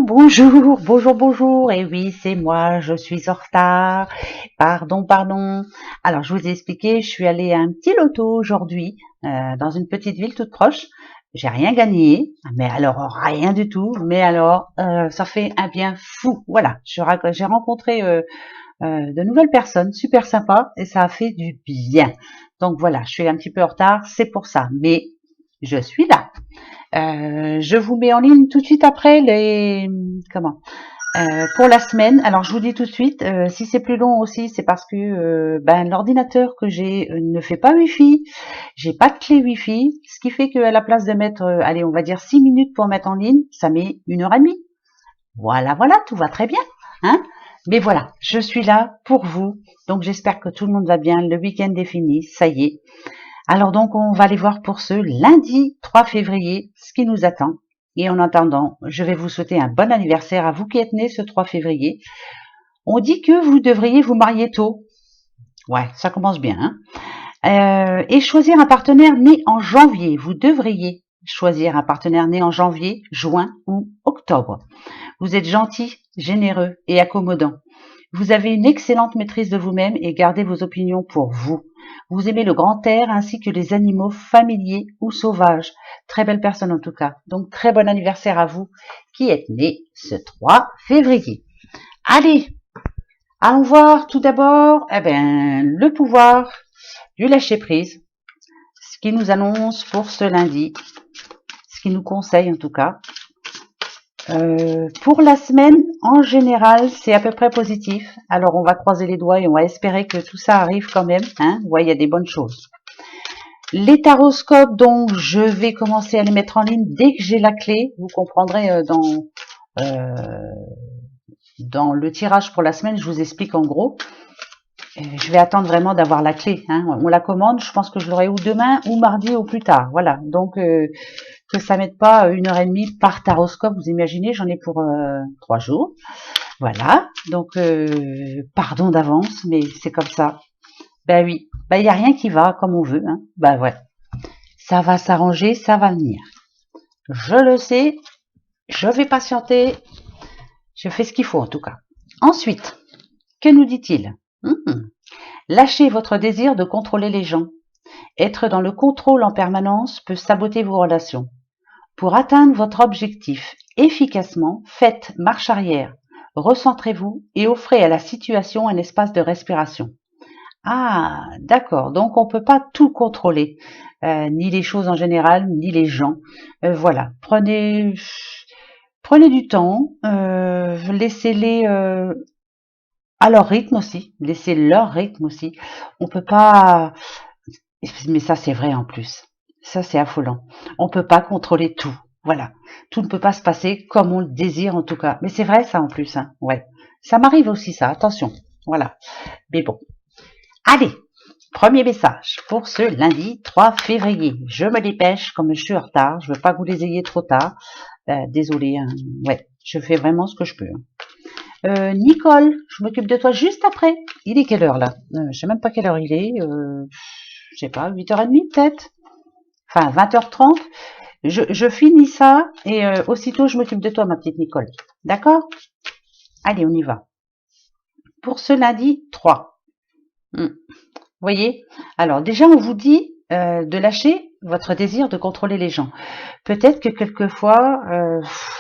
bonjour, bonjour, bonjour. Et oui, c'est moi, je suis en retard. Pardon, pardon. Alors, je vous ai expliqué, je suis allée à un petit loto aujourd'hui, dans une petite ville toute proche. J'ai rien gagné, mais alors rien du tout. Mais alors, ça fait un bien fou. Voilà, j'ai rencontré de nouvelles personnes, super sympas, et ça a fait du bien. Donc voilà, je suis un petit peu en retard, c'est pour ça. Mais je suis là. Je vous mets en ligne tout de suite après pour la semaine. Alors je vous dis tout de suite, si c'est plus long aussi, c'est parce que l'ordinateur que j'ai ne fait pas Wi-Fi. J'ai pas de clé Wi-Fi, ce qui fait qu'à la place de mettre, allez, on va dire 6 minutes pour mettre en ligne, ça met 1 heure et demie. Voilà, voilà, tout va très bien, hein. Mais voilà, je suis là pour vous. Donc j'espère que tout le monde va bien. Le week-end est fini, ça y est. Alors donc, on va aller voir pour ce lundi 3 février ce qui nous attend. Et en attendant, je vais vous souhaiter un bon anniversaire à vous qui êtes nés ce 3 février. On dit que vous devriez vous marier tôt. Ouais, ça commence bien, hein. Et choisir un partenaire né en janvier. Vous devriez choisir un partenaire né en janvier, juin ou octobre. Vous êtes gentil, généreux et accommodant. Vous avez une excellente maîtrise de vous-même et gardez vos opinions pour vous. Vous aimez le grand air ainsi que les animaux familiers ou sauvages. Très belle personne en tout cas. Donc très bon anniversaire à vous qui êtes né ce 3 février. Allez, allons voir tout d'abord le pouvoir du lâcher-prise. Ce qui nous annonce pour ce lundi. Ce qui nous conseille en tout cas. Pour la semaine, en général, c'est à peu près positif. Alors, on va croiser les doigts et on va espérer que tout ça arrive quand même. Hein. Ouais, il y a des bonnes choses. Les taroscopes, donc, je vais commencer à les mettre en ligne dès que j'ai la clé. Vous comprendrez dans le tirage pour la semaine, je vous explique en gros. Je vais attendre vraiment d'avoir la clé. Hein. On la commande, je pense que je l'aurai ou demain ou mardi au plus tard. Voilà, donc que ça mette pas 1 heure et demie par taroscope. Vous imaginez, j'en ai pour 3 jours. Voilà, donc pardon d'avance, mais c'est comme ça. Ben oui, ben il y a rien qui va comme on veut. Hein. Ben ouais, ça va s'arranger, ça va venir. Je le sais, je vais patienter, je fais ce qu'il faut en tout cas. Ensuite, que nous dit-il? Lâchez votre désir de contrôler les gens. Être dans le contrôle en permanence peut saboter vos relations. Pour atteindre votre objectif efficacement, faites marche arrière, recentrez-vous et offrez à la situation un espace de respiration. Ah, d'accord, donc on ne peut pas tout contrôler, ni les choses en général, ni les gens. Voilà, prenez du temps, laissez-les à leur rythme aussi, laissez leur rythme aussi. On peut pas, mais ça c'est vrai en plus, ça c'est affolant. On peut pas contrôler tout. Voilà, tout ne peut pas se passer comme on le désire en tout cas. Mais c'est vrai ça en plus, hein. Ouais, ça m'arrive aussi ça. Attention, voilà. Mais bon, allez, premier message pour ce lundi 3 février. Je me dépêche comme je suis en retard. Je veux pas que vous les ayez trop tard. Désolée, hein. Ouais, je fais vraiment ce que je peux. Nicole, je m'occupe de toi juste après. Il est quelle heure là? Je sais même pas quelle heure il est. Je sais pas, 8h30 peut-être. Enfin, 20h30. Je finis ça et aussitôt je m'occupe de toi, ma petite Nicole. D'accord? Allez, on y va. Pour ce lundi 3. Voyez? Alors déjà, on vous dit de lâcher votre désir de contrôler les gens. Peut-être que quelquefois,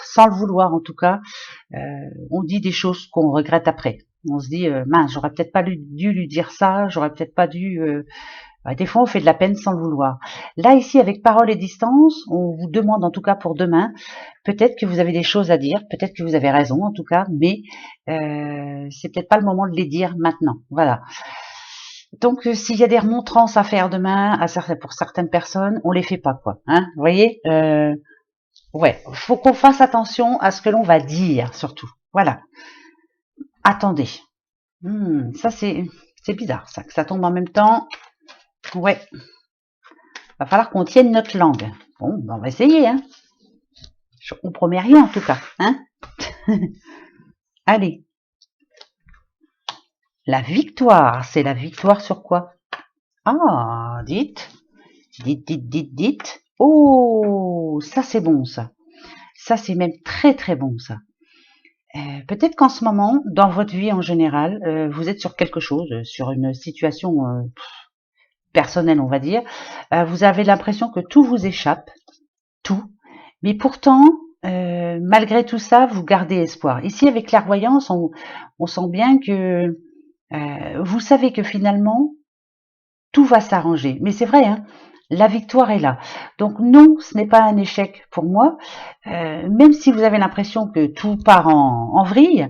sans le vouloir en tout cas, on dit des choses qu'on regrette après. On se dit, mince, j'aurais peut-être pas dû lui dire ça, j'aurais peut-être pas dû... des fois, on fait de la peine sans le vouloir. Là, ici, avec parole et distance, on vous demande en tout cas pour demain, peut-être que vous avez des choses à dire, peut-être que vous avez raison en tout cas, mais c'est peut-être pas le moment de les dire maintenant. Voilà. Donc, s'il y a des remontrances à faire demain, pour certaines personnes, on les fait pas, quoi. Hein, vous voyez, ouais, faut qu'on fasse attention à ce que l'on va dire, surtout. Voilà. Attendez. Ça c'est bizarre, ça, que ça tombe en même temps. Ouais. Va falloir qu'on tienne notre langue. Bon, ben on va essayer, hein. On promet rien en tout cas, hein. Allez. La victoire, c'est la victoire sur quoi? Ah, dites. Oh, ça c'est bon ça. Ça c'est même très très bon ça. Peut-être qu'en ce moment, dans votre vie en général, vous êtes sur quelque chose, sur une situation personnelle, on va dire. Vous avez l'impression que tout vous échappe, tout. Mais pourtant, malgré tout ça, vous gardez espoir. Ici, avec clairvoyance, on sent bien que vous savez que finalement, tout va s'arranger. Mais c'est vrai, hein, la victoire est là. Donc non, ce n'est pas un échec pour moi. Même si vous avez l'impression que tout part en vrille,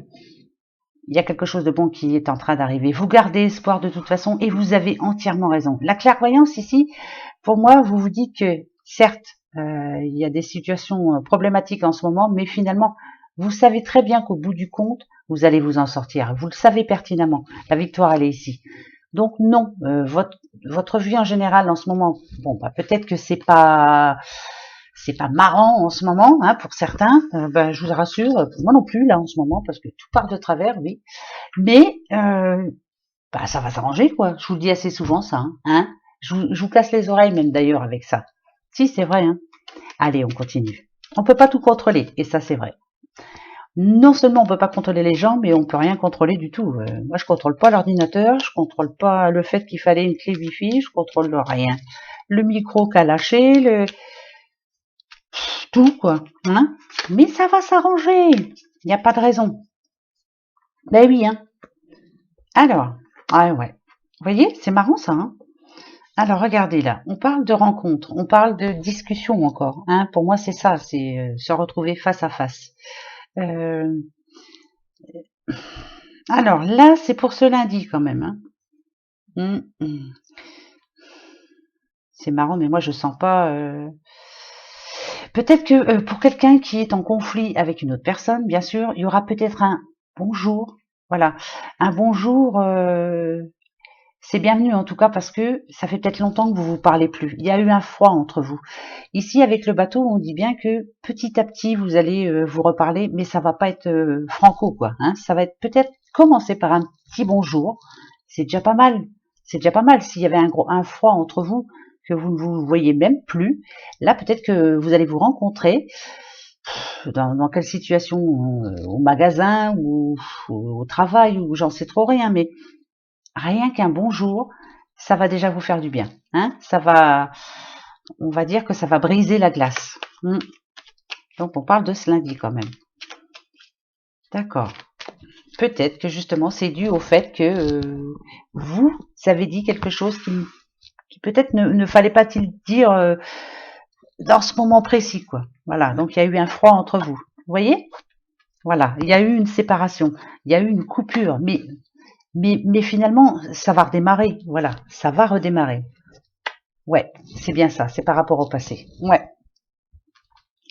il y a quelque chose de bon qui est en train d'arriver. Vous gardez espoir de toute façon et vous avez entièrement raison. La clairvoyance ici, pour moi, vous vous dites que certes, il y a des situations problématiques en ce moment, mais finalement, vous savez très bien qu'au bout du compte, vous allez vous en sortir. Vous le savez pertinemment. La victoire, elle est ici. Donc non, votre vie en général en ce moment, bon, bah, peut-être que c'est pas marrant en ce moment, hein, pour certains. Je vous rassure, pour moi non plus là en ce moment, parce que tout part de travers, oui. Mais ça va s'arranger, quoi. Je vous le dis assez souvent, ça. Hein. Je vous casse les oreilles même d'ailleurs avec ça. Si, c'est vrai. Hein. Allez, on continue. On peut pas tout contrôler, et ça c'est vrai. Non seulement on peut pas contrôler les gens, mais on peut rien contrôler du tout. Moi, je contrôle pas l'ordinateur, je contrôle pas le fait qu'il fallait une clé Wi-Fi, je contrôle rien. Le micro qu'a lâché, tout quoi. Hein, mais ça va s'arranger. Il n'y a pas de raison. Ben oui, hein. Alors, ouais. Vous voyez, c'est marrant ça. Hein. Alors, regardez là, on parle de rencontre, on parle de discussion encore. Hein. Pour moi, c'est ça, c'est se retrouver face à face. Alors là, c'est pour ce lundi quand même. Hein. C'est marrant, mais moi je sens pas. Peut-être que pour quelqu'un qui est en conflit avec une autre personne, bien sûr, il y aura peut-être un bonjour. Voilà, un bonjour. C'est bienvenu en tout cas parce que ça fait peut-être longtemps que vous vous parlez plus. Il y a eu un froid entre vous. Ici avec le bateau, on dit bien que petit à petit vous allez vous reparler, mais ça va pas être franco quoi. Hein. Ça va être peut-être commencer par un petit bonjour. C'est déjà pas mal. C'est déjà pas mal. S'il y avait un froid entre vous que vous ne vous voyez même plus, là peut-être que vous allez vous rencontrer. Dans quelle situation, au magasin ou au travail ou j'en sais trop rien, mais rien qu'un bonjour, ça va déjà vous faire du bien. Hein, ça va, on va dire que ça va briser la glace. Donc on parle de ce lundi quand même. D'accord. Peut-être que justement c'est dû au fait que vous avez dit quelque chose qui peut-être ne fallait pas dire dans ce moment précis, quoi. Voilà, donc il y a eu un froid entre vous. Vous voyez? Voilà, il y a eu une séparation, il y a eu une coupure, mais finalement, ça va redémarrer. Voilà, ça va redémarrer. Ouais, c'est bien ça, c'est par rapport au passé. Ouais,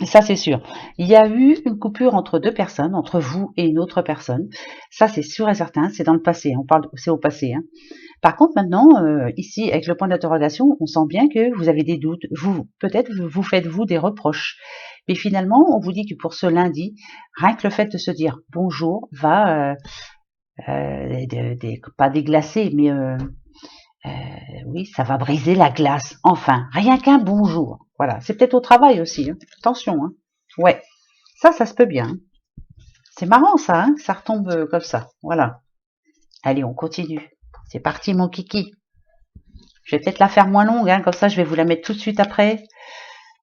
ça c'est sûr. Il y a eu une coupure entre deux personnes, entre vous et une autre personne. Ça c'est sûr et certain, c'est dans le passé, c'est au passé. Hein. Par contre maintenant, ici avec le point d'interrogation, on sent bien que vous avez des doutes. Peut-être vous faites vous des reproches. Mais finalement, on vous dit que pour ce lundi, rien que le fait de se dire bonjour va pas déglacer, mais oui, ça va briser la glace. Enfin, rien qu'un bonjour. Voilà, c'est peut-être au travail aussi. Hein. Attention. Hein. Ouais, ça se peut bien. Hein. C'est marrant ça, hein, que ça retombe comme ça. Voilà. Allez, on continue. C'est parti, mon kiki. Je vais peut-être la faire moins longue, hein, comme ça je vais vous la mettre tout de suite après.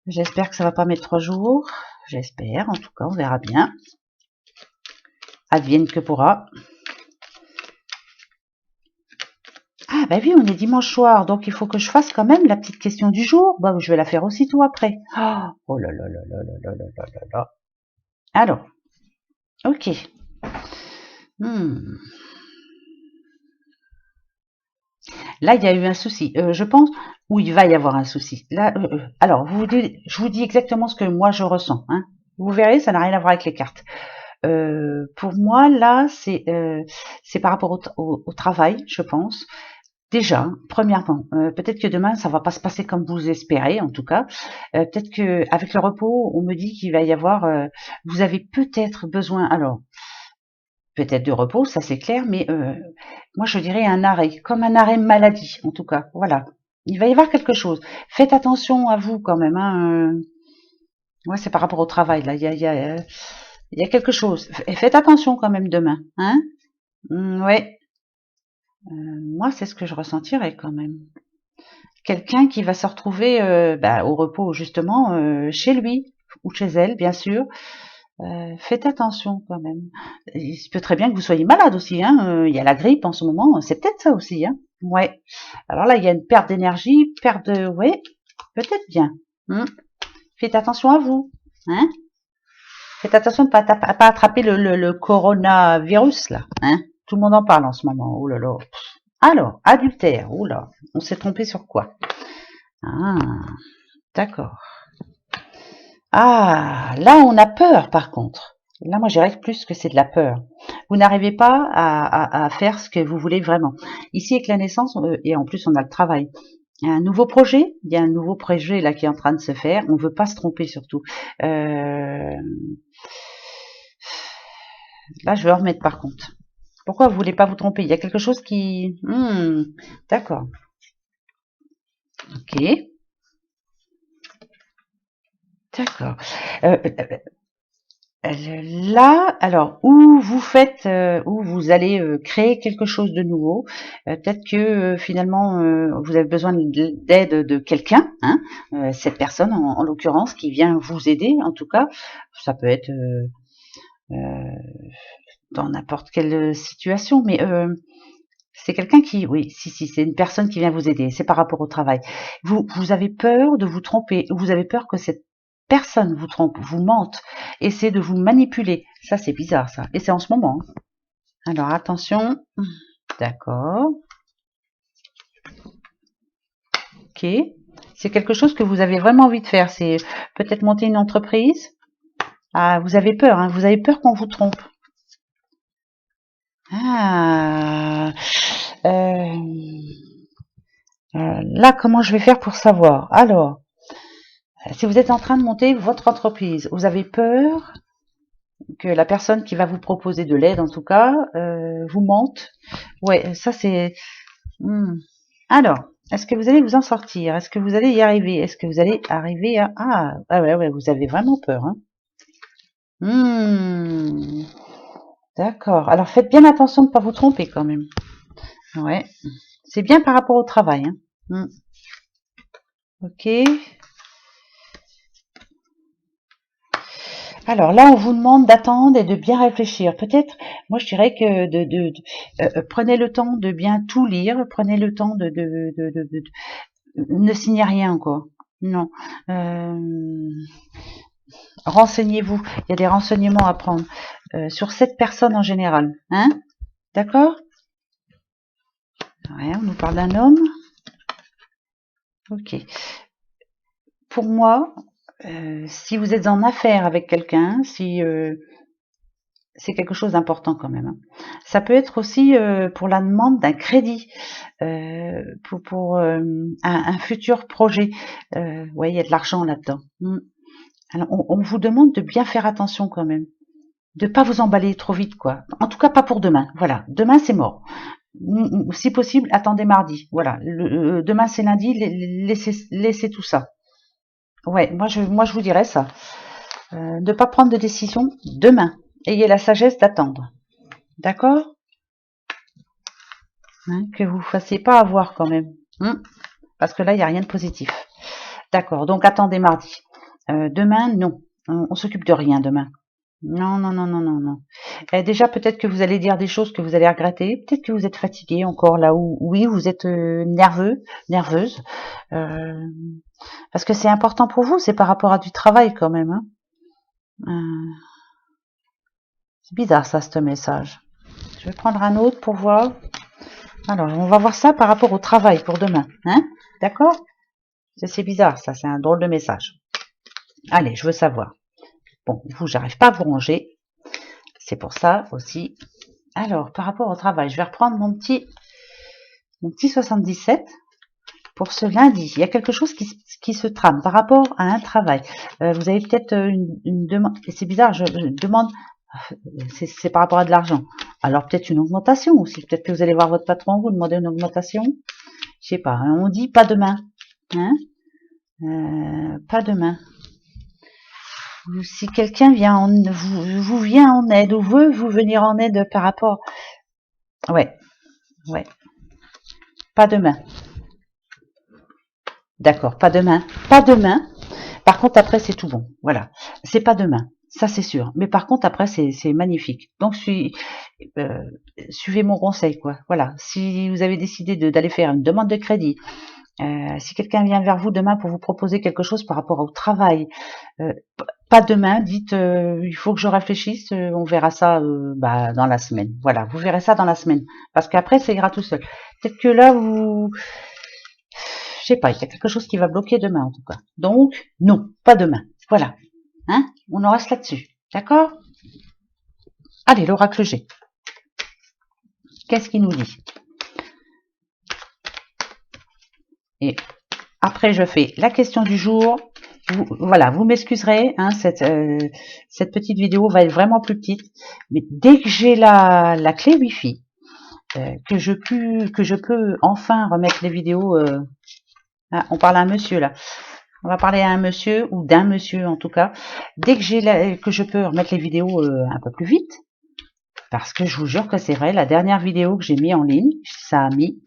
J'espère que ça va pas mettre 3 jours. J'espère, en tout cas, on verra bien. Advienne que pourra. Ah bah oui, on est dimanche soir, donc il faut que je fasse quand même la petite question du jour. Bah, je vais la faire aussitôt après. Oh là là là là là là là là là. Alors, ok. Là, il y a eu un souci. Je pense où il va y avoir un souci. Là, alors, je vous dis exactement ce que moi je ressens. Hein. Vous verrez, ça n'a rien à voir avec les cartes. Pour moi, là, c'est par rapport au travail, je pense. Déjà, premièrement, peut-être que demain, ça va pas se passer comme vous espérez, en tout cas. Peut-être que avec le repos, on me dit qu'il va y avoir, vous avez peut-être besoin, alors peut-être de repos, ça c'est clair, mais moi je dirais un arrêt, comme un arrêt maladie, en tout cas. Voilà, il va y avoir quelque chose. Faites attention à vous quand même. Hein. Ouais, c'est par rapport au travail là. Il y a quelque chose. Et faites attention quand même demain, hein. Ouais. Moi, c'est ce que je ressentirais quand même. Quelqu'un qui va se retrouver au repos justement chez lui ou chez elle, bien sûr. Faites attention quand même. Il se peut très bien que vous soyez malade aussi, hein. Il y a la grippe en ce moment, c'est peut-être ça aussi, hein. Ouais. Alors là, il y a une perte d'énergie, perte de, ouais, peut-être bien. Faites attention à vous, hein. Faites attention de ne pas attraper le coronavirus là, hein. Tout le monde en parle en ce moment. Oh là là. Alors, adultère. Oh là, on s'est trompé sur quoi? Ah, d'accord. Ah, là on a peur par contre. Là, moi, je dirais plus que c'est de la peur. Vous n'arrivez pas à faire ce que vous voulez vraiment. Ici, avec la naissance, et en plus, on a le travail. Il y a un nouveau projet, il y a un nouveau projet là qui est en train de se faire. On ne veut pas se tromper surtout. Là, je vais en remettre par contre. Pourquoi vous voulez pas vous tromper? Il y a quelque chose qui... d'accord. Ok. D'accord. Là, alors, où vous faites, où vous allez créer quelque chose de nouveau, peut-être que finalement vous avez besoin d'aide de quelqu'un, hein, cette personne en l'occurrence qui vient vous aider, en tout cas, ça peut être dans n'importe quelle situation, mais c'est quelqu'un qui, oui, si, c'est une personne qui vient vous aider, c'est par rapport au travail. Vous avez peur de vous tromper, vous avez peur que cette personne vous trompe, vous mente, essaie de vous manipuler. Ça, c'est bizarre, ça. Et c'est en ce moment. Alors, attention. D'accord. Ok. C'est quelque chose que vous avez vraiment envie de faire. C'est peut-être monter une entreprise. Ah, vous avez peur, hein. Vous avez peur qu'on vous trompe. Ah. Là, comment je vais faire pour savoir? Alors, si vous êtes en train de monter votre entreprise, vous avez peur que la personne qui va vous proposer de l'aide, en tout cas, vous mente. Ouais, ça c'est... Alors, est-ce que vous allez vous en sortir? Est-ce que vous allez y arriver? Est-ce que vous allez arriver à... Ah ouais, vous avez vraiment peur. Hein. D'accord. Alors, faites bien attention de ne pas vous tromper quand même. Ouais. C'est bien par rapport au travail. Hein. Ok. Alors là, on vous demande d'attendre et de bien réfléchir. Peut-être, moi je dirais que prenez le temps de bien tout lire, prenez le temps de ne signez rien quoi. Non. Renseignez-vous. Il y a des renseignements à prendre sur cette personne en général. Hein? D'accord? Ouais, on nous parle d'un homme. Ok. Pour moi, si vous êtes en affaire avec quelqu'un, si c'est quelque chose d'important quand même. Hein. Ça peut être aussi pour la demande d'un crédit, pour un futur projet. Ouais, il y a de l'argent là-dedans. Alors, on vous demande de bien faire attention quand même, de pas vous emballer trop vite, quoi. En tout cas, pas pour demain. Voilà, demain c'est mort. Si possible, attendez mardi. Voilà, demain c'est lundi, laissez tout ça. Ouais, moi je vous dirais ça. Ne pas prendre de décision demain. Ayez la sagesse d'attendre. D'accord? Hein, que vous ne fassiez pas avoir quand même. Parce que là, il n'y a rien de positif. D'accord, donc attendez mardi. Demain, non. On s'occupe de rien demain. Non, non, non, non, non, non. Déjà, peut-être que vous allez dire des choses que vous allez regretter. Peut-être que vous êtes fatigué encore là où, oui, vous êtes nerveuse. Parce que c'est important pour vous, c'est par rapport à du travail quand même. Hein. C'est bizarre ça, ce message. Je vais prendre un autre pour voir. Alors, on va voir ça par rapport au travail pour demain. Hein? D'accord? C'est bizarre, ça, c'est un drôle de message. Allez, je veux savoir. Bon, vous, j'arrive pas à vous ranger. C'est pour ça aussi. Alors, par rapport au travail, je vais reprendre mon petit 77 pour ce lundi. Il y a quelque chose qui se trame par rapport à un travail. Vous avez peut-être une demande. Et c'est bizarre, je demande. C'est par rapport à de l'argent. Alors, peut-être une augmentation aussi. Peut-être que vous allez voir votre patron, vous demandez une augmentation. Je sais pas. Hein, on dit pas demain. Hein? Pas demain. si quelqu'un vous vient en aide ou veut vous venir en aide par rapport... Ouais, ouais. Pas demain. D'accord, pas demain. Pas demain. Par contre, après, c'est tout bon. Voilà. C'est pas demain. Ça, c'est sûr. Mais par contre, après, c'est magnifique. Donc, suivez mon conseil, quoi. Voilà. Si vous avez décidé d'aller faire une demande de crédit, si quelqu'un vient vers vous demain pour vous proposer quelque chose par rapport au travail, pas demain, dites il faut que je réfléchisse, on verra ça dans la semaine. Voilà, vous verrez ça dans la semaine. Parce qu'après, ça ira tout seul. Peut-être que là, je sais pas, il y a quelque chose qui va bloquer demain en tout cas. Donc, non, pas demain. Voilà. Hein? On en reste là-dessus. D'accord? Allez, l'oracle G. Qu'est-ce qu'il nous dit? Et après, je fais la question du jour. Voilà, vous m'excuserez, hein, cette petite vidéo va être vraiment plus petite. Mais dès que j'ai la clé Wi-Fi, que je peux enfin remettre les vidéos... on parle à un monsieur là. On va parler à un monsieur ou d'un monsieur en tout cas. Dès que je peux remettre les vidéos un peu plus vite, parce que je vous jure que c'est vrai, la dernière vidéo que j'ai mis en ligne, ça a mis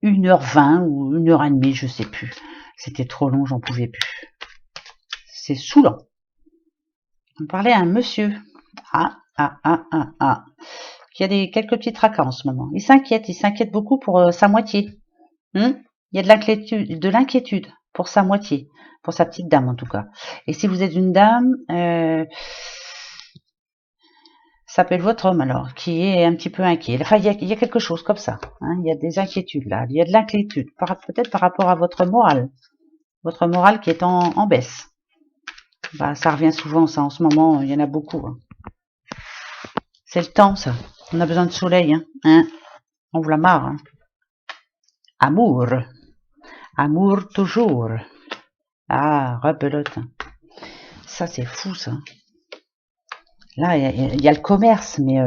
1h20 ou 1h30, je sais plus. C'était trop long, j'en pouvais plus. C'est saoulant. On parlait à un monsieur. Qui a quelques petits tracas en ce moment. Il s'inquiète beaucoup pour sa moitié. Il y a de l'inquiétude pour sa moitié, pour sa petite dame en tout cas. Et si vous êtes une dame, ça peut être votre homme alors, qui est un petit peu inquiet. Enfin, il y a quelque chose comme ça. Hein, il y a des inquiétudes là, il y a de l'inquiétude, peut-être par rapport à votre morale qui est en baisse. Ça revient souvent ça en ce moment, il y en a beaucoup. Hein. C'est le temps ça, on a besoin de soleil. Hein. On vous la marre. Hein. Amour toujours. Ah, rebelote. Ça, c'est fou, ça. Là, il y a le commerce, mais...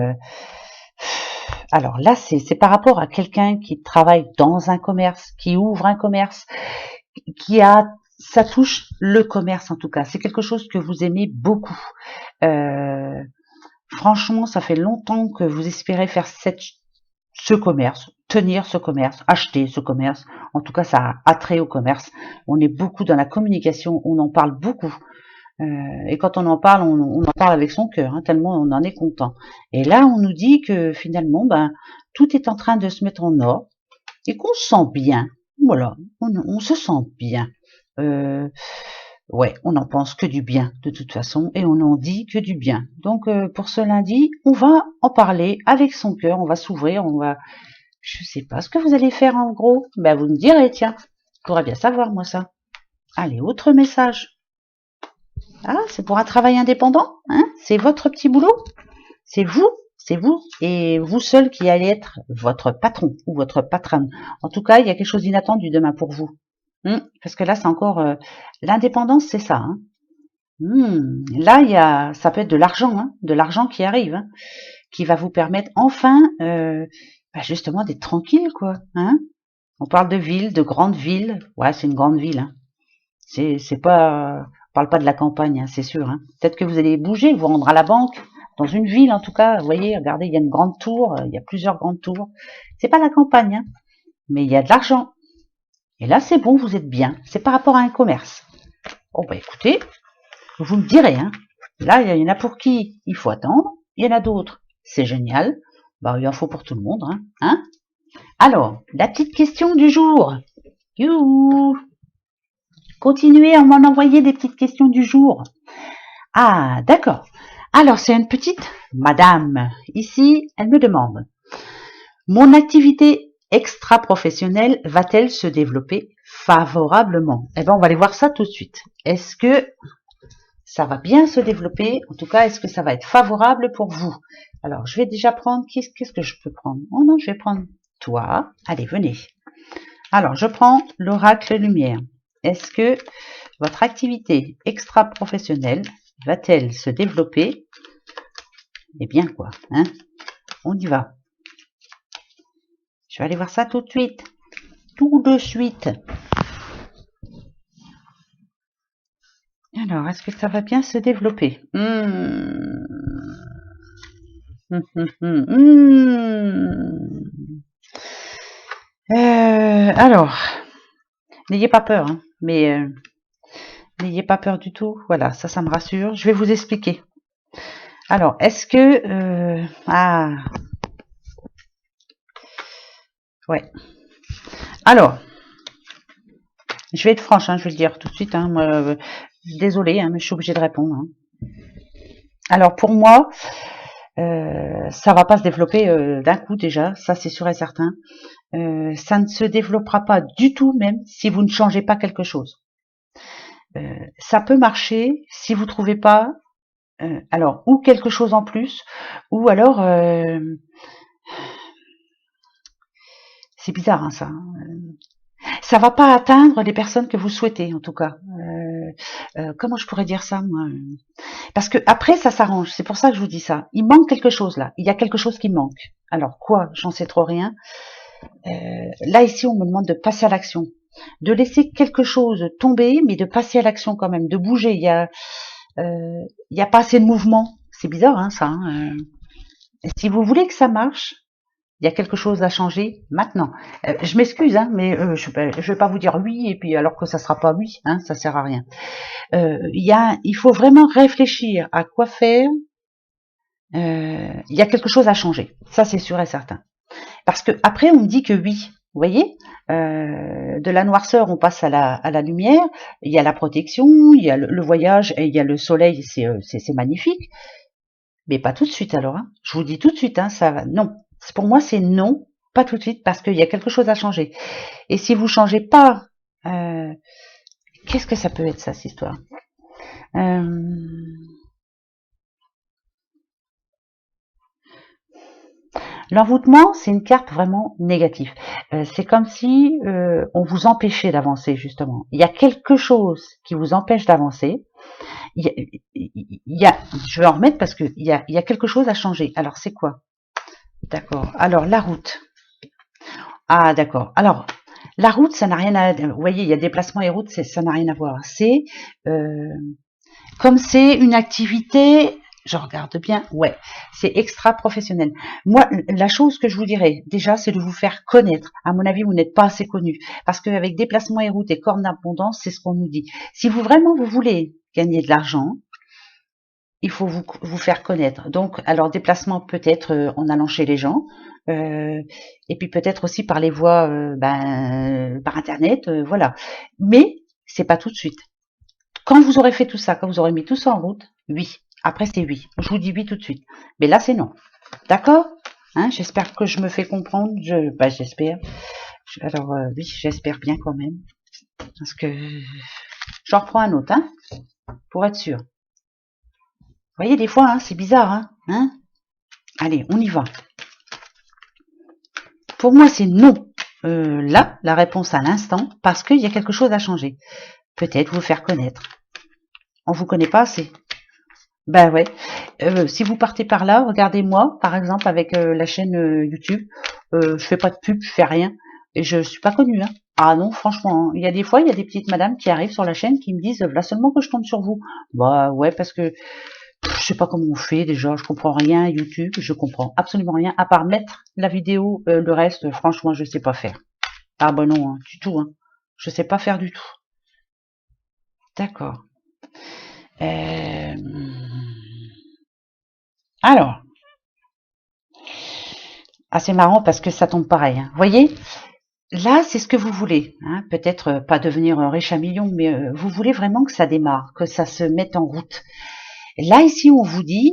alors là, c'est par rapport à quelqu'un qui travaille dans un commerce, qui ouvre un commerce, ça touche le commerce en tout cas. C'est quelque chose que vous aimez beaucoup. Franchement, ça fait longtemps que vous espérez faire ce commerce, tenir ce commerce, acheter ce commerce. En tout cas, ça a attrait au commerce. On est beaucoup dans la communication, on en parle beaucoup. Et quand on en parle, on en parle avec son cœur, hein, tellement on en est content. Et là, on nous dit que finalement, tout est en train de se mettre en ordre et qu'on se sent bien. Voilà, on se sent bien. Ouais, on n'en pense que du bien de toute façon et on n'en dit que du bien. Donc pour ce lundi, on va en parler avec son cœur, on va s'ouvrir, je sais pas ce que vous allez faire en gros. Vous me direz, tiens, je pourrais bien savoir moi ça. Allez, autre message. Ah, c'est pour un travail indépendant, hein? C'est votre petit boulot. C'est vous et vous seul qui allez être votre patron ou votre patronne. En tout cas, il y a quelque chose d'inattendu demain pour vous. Parce que là, c'est encore l'indépendance, c'est ça. Hein. Là, ça peut être de l'argent qui arrive, qui va vous permettre enfin, justement, d'être tranquille, quoi. Hein. On parle de ville, de grande ville. Ouais, c'est une grande ville. Hein. C'est pas, on parle pas de la campagne, hein, c'est sûr. Hein. Peut-être que vous allez bouger, vous rendre à la banque, dans une ville en tout cas. Vous voyez, regardez, il y a une grande tour, il y a plusieurs grandes tours. C'est pas la campagne, hein, mais il y a de l'argent. Et là, c'est bon, vous êtes bien. C'est par rapport à un commerce. Oh écoutez, vous me direz. Hein. Là, il y en a pour qui il faut attendre. Il y en a d'autres, c'est génial. Il en faut pour tout le monde. Hein. Alors, la petite question du jour. Youhou! Continuez à m'en envoyer des petites questions du jour. Ah, d'accord. Alors, c'est une petite madame. Ici, elle me demande. Mon activité extra-professionnelle va-t-elle se développer favorablement? On va aller voir ça tout de suite. Est-ce que ça va bien se développer? En tout cas, est-ce que ça va être favorable pour vous? Alors, je vais déjà prendre... Qu'est-ce que je peux prendre? Oh non, je vais prendre toi. Allez, venez. Alors, je prends l'oracle lumière. Est-ce que votre activité extra-professionnelle va-t-elle se développer? Eh bien, quoi, hein? On y va. Je vais aller voir ça tout de suite. Tout de suite. Alors, est-ce que ça va bien se développer? Alors, n'ayez pas peur, hein, mais n'ayez pas peur du tout. Voilà, ça me rassure. Je vais vous expliquer. Alors, est-ce que... ouais. Alors, je vais être franche, hein, je vais le dire tout de suite. Hein, moi, désolée, hein, mais je suis obligée de répondre. Hein. Alors, pour moi, ça va pas se développer d'un coup déjà, ça c'est sûr et certain. Ça ne se développera pas du tout même si vous ne changez pas quelque chose. Ça peut marcher si vous trouvez pas alors ou quelque chose en plus ou alors c'est bizarre hein, ça. Ça va pas atteindre les personnes que vous souhaitez en tout cas. Comment je pourrais dire ça moi? Parce que après ça s'arrange. C'est pour ça que je vous dis ça. Il manque quelque chose là. Il y a quelque chose qui manque. Alors quoi? J'en sais trop rien. Là ici on me demande de passer à l'action, de laisser quelque chose tomber, mais de passer à l'action quand même, de bouger. Il y a pas assez de mouvement. C'est bizarre hein, ça. Hein. Si vous voulez que ça marche, il y a quelque chose à changer maintenant. Je m'excuse, hein, mais je vais pas vous dire oui et puis alors que ça sera pas oui, hein, ça sert à rien. Il faut vraiment réfléchir à quoi faire. Il y a quelque chose à changer, ça c'est sûr et certain. Parce que après on me dit que oui, vous voyez, de la noirceur on passe à la lumière. Il y a la protection, il y a le voyage et il y a le soleil, c'est magnifique. Mais pas tout de suite alors. Hein. Je vous dis tout de suite, hein, ça va. Non. Pour moi, c'est non, pas tout de suite, parce qu'il y a quelque chose à changer. Et si vous changez pas, qu'est-ce que ça peut être ça, cette histoire? L'envoûtement, c'est une carte vraiment négative. C'est comme si on vous empêchait d'avancer, justement. Il y a quelque chose qui vous empêche d'avancer. Je vais en remettre parce qu'il y a quelque chose à changer. Alors, c'est quoi? D'accord. Alors, la route. Ah, d'accord. Alors, la route, ça n'a rien à... Vous voyez, il y a déplacement et route, ça n'a rien à voir. C'est... comme c'est une activité... Je regarde bien, ouais, c'est extra professionnel. Moi, la chose que je vous dirais, déjà, c'est de vous faire connaître. À mon avis, vous n'êtes pas assez connu. Parce qu'avec déplacement et route et corne d'abondance, c'est ce qu'on nous dit. Si vous vraiment vous voulez gagner de l'argent, il faut vous faire connaître. Donc, alors déplacement peut-être en allant chez les gens, et puis peut-être aussi par les voies, par internet, voilà. Mais c'est pas tout de suite. Quand vous aurez fait tout ça, quand vous aurez mis tout ça en route, oui. Après c'est oui. Je vous dis oui tout de suite. Mais là c'est non. D'accord? Hein, j'espère que je me fais comprendre. J'espère. Alors oui, j'espère bien quand même, parce que j'en reprends un autre, hein, pour être sûr. Vous voyez, des fois, hein, c'est bizarre, hein. Allez, on y va. Pour moi, c'est non. Là, la réponse à l'instant, parce qu'il y a quelque chose à changer. Peut-être vous faire connaître. On vous connaît pas assez. Ben ouais. Si vous partez par là, regardez-moi, par exemple, avec la chaîne YouTube. Je fais pas de pub, je fais rien. Et je suis pas connue, hein. Ah non, franchement, hein. Il y a des fois, il y a des petites madames qui arrivent sur la chaîne qui me disent, là seulement que je tombe sur vous. Bah ouais, parce que je sais pas comment on fait déjà, je comprends rien, YouTube, je comprends absolument rien, à part mettre la vidéo, le reste, franchement, je sais pas faire. Ah bah non, hein, du tout, hein. Je sais pas faire du tout. D'accord. Alors, c'est marrant parce que ça tombe pareil. Hein. Vous voyez, là, c'est ce que vous voulez. Hein. Peut-être pas devenir riche à millions, mais vous voulez vraiment que ça démarre, que ça se mette en route. Là, ici, on vous dit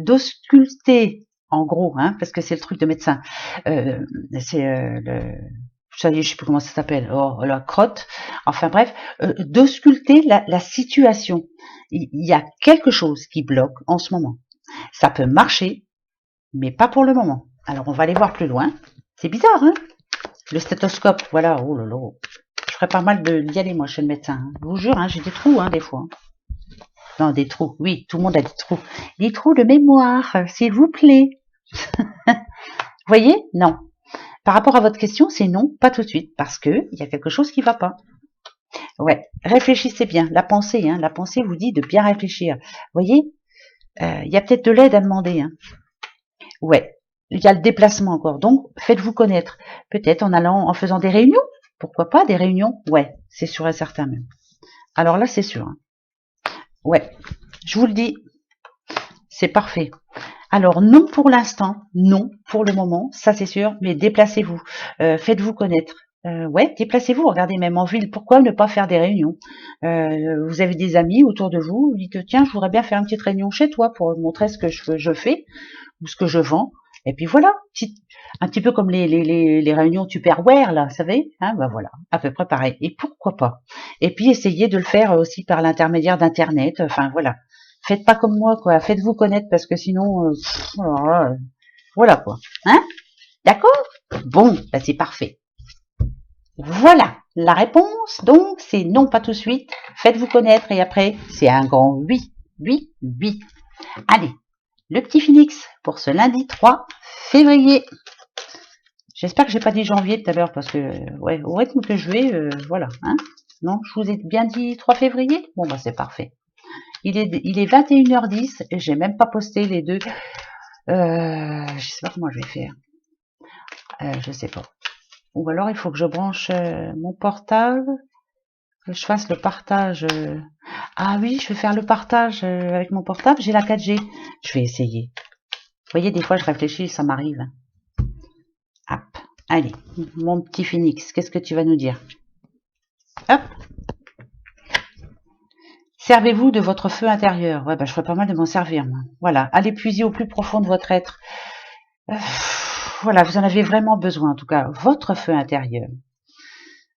d'ausculter, en gros, hein, parce que c'est le truc de médecin. C'est ça y est, je sais plus comment ça s'appelle, la crotte. Enfin bref, d'ausculter la situation. Il y a quelque chose qui bloque en ce moment. Ça peut marcher, mais pas pour le moment. Alors, on va aller voir plus loin. C'est bizarre, hein? Le stéthoscope, voilà. Oh là là. Je ferais pas mal d'y aller, moi, chez le médecin. Hein. Je vous jure, hein, j'ai des trous, hein, des fois. Non, des trous. Oui, tout le monde a des trous. Des trous de mémoire, s'il vous plaît. Vous voyez? Non. Par rapport à votre question, c'est non, pas tout de suite, parce que il y a quelque chose qui va pas. Ouais, réfléchissez bien. La pensée, hein, la pensée vous dit de bien réfléchir. Vous voyez, il y a peut-être de l'aide à demander. Hein. Ouais, il y a le déplacement encore. Donc, faites-vous connaître. Peut-être en allant, en faisant des réunions. Pourquoi pas des réunions? Ouais, c'est sûr et certain même. Alors là, c'est sûr. Hein. Ouais, je vous le dis, c'est parfait. Alors non pour l'instant, non pour le moment, ça c'est sûr, mais déplacez-vous, faites-vous connaître. Ouais, déplacez-vous, regardez même en ville, pourquoi ne pas faire des réunions? Vous avez des amis autour de vous, vous dites tiens, je voudrais bien faire une petite réunion chez toi pour montrer ce que je fais ou ce que je vends. Et puis voilà, un petit peu comme les réunions Tupperware, là, vous savez, hein, ben voilà, à peu près pareil. Et pourquoi pas? Et puis essayez de le faire aussi par l'intermédiaire d'Internet, enfin voilà. Faites pas comme moi, quoi. Faites-vous connaître parce que sinon, alors là, voilà quoi. Hein? D'accord? Bon, bah c'est parfait. Voilà la réponse. Donc c'est non, pas tout de suite. Faites-vous connaître et après c'est un grand oui, oui, oui. Allez, le petit phoenix pour ce lundi 3 février. J'espère que j'ai pas dit janvier tout à l'heure parce que ouais, au rythme que je vais, voilà. Hein? Non, je vous ai bien dit 3 février. Bon bah c'est parfait. Il est 21h10 et j'ai même pas posté les deux. Je sais pas comment je vais faire. Je sais pas. Ou alors il faut que je branche mon portable, que je fasse le partage. Ah oui, je vais faire le partage avec mon portable. J'ai la 4G. Je vais essayer. Vous voyez, des fois je réfléchis, ça m'arrive. Hop. Allez, mon petit phoenix, qu'est-ce que tu vas nous dire? Hop. Servez-vous de votre feu intérieur. Ouais, bah, je ferais pas mal de m'en servir, moi. Voilà. Allez puiser au plus profond de votre être. Voilà, vous en avez vraiment besoin, en tout cas, votre feu intérieur.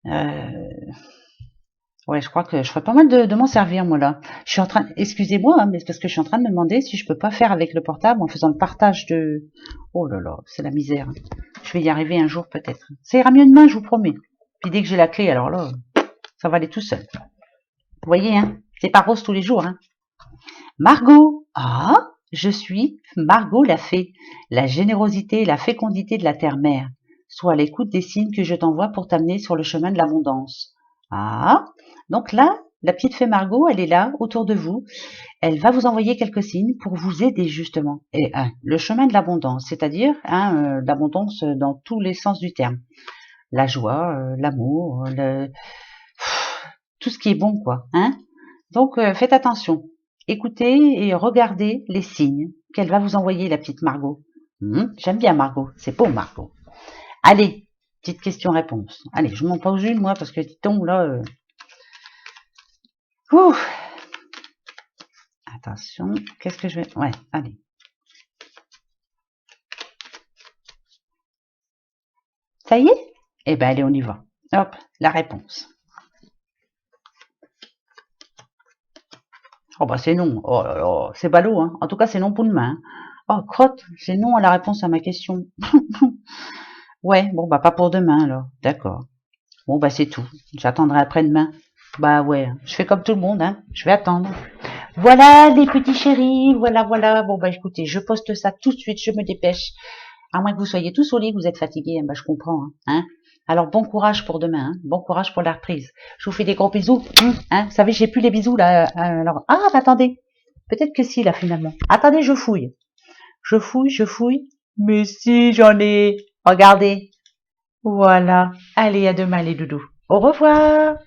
Ouais, je crois que je ferais pas mal de m'en servir, moi, là. Je suis en train, excusez-moi, hein, mais c'est parce que je suis en train de me demander si je peux pas faire avec le portable en faisant le partage de... Oh là là, c'est la misère. Je vais y arriver un jour, peut-être. Ça ira mieux demain, je vous promets. Puis dès que j'ai la clé, alors là, ça va aller tout seul. Vous voyez, hein, c'est pas rose tous les jours, hein. Margot! Ah! Je suis Margot la fée, la générosité et la fécondité de la terre-mère. Sois à l'écoute des signes que je t'envoie pour t'amener sur le chemin de l'abondance. Ah! Donc là, la petite fée Margot, elle est là, autour de vous. Elle va vous envoyer quelques signes pour vous aider justement. Et le chemin de l'abondance, c'est-à-dire l'abondance dans tous les sens du terme. La joie, l'amour, tout ce qui est bon, quoi. Hein? Donc, faites attention. Écoutez et regardez les signes qu'elle va vous envoyer, la petite Margot. J'aime bien Margot. C'est beau, Margot. Allez, petite question-réponse. Allez, je m'en pose une, moi, parce que, dis-donc, là... Attention, qu'est-ce que je vais... Ouais, allez. Ça y est? Eh ben, allez, on y va. Hop, la réponse. Oh, bah, c'est non. Oh là là, c'est ballot, hein. En tout cas, c'est non pour demain. Hein. Oh, crotte, c'est non à la réponse à ma question. Ouais, bon, bah, pas pour demain, alors. D'accord. Bon, bah, c'est tout. J'attendrai après-demain. Bah, ouais, je fais comme tout le monde, hein. Je vais attendre. Voilà, les petits chéris. Voilà, voilà. Bon, bah, écoutez, je poste ça tout de suite. Je me dépêche. À moins que vous soyez tous au lit, vous êtes fatigués. Hein, bah, je comprends, hein. Alors, bon courage pour demain. Hein. Bon courage pour la reprise. Je vous fais des gros bisous. Hein. Vous savez, j'ai plus les bisous, là. Alors, bah, attendez. Peut-être que si, là, finalement. Attendez, je fouille. Je fouille, je fouille. Mais si, j'en ai. Regardez. Voilà. Allez, à demain les doudous. Au revoir.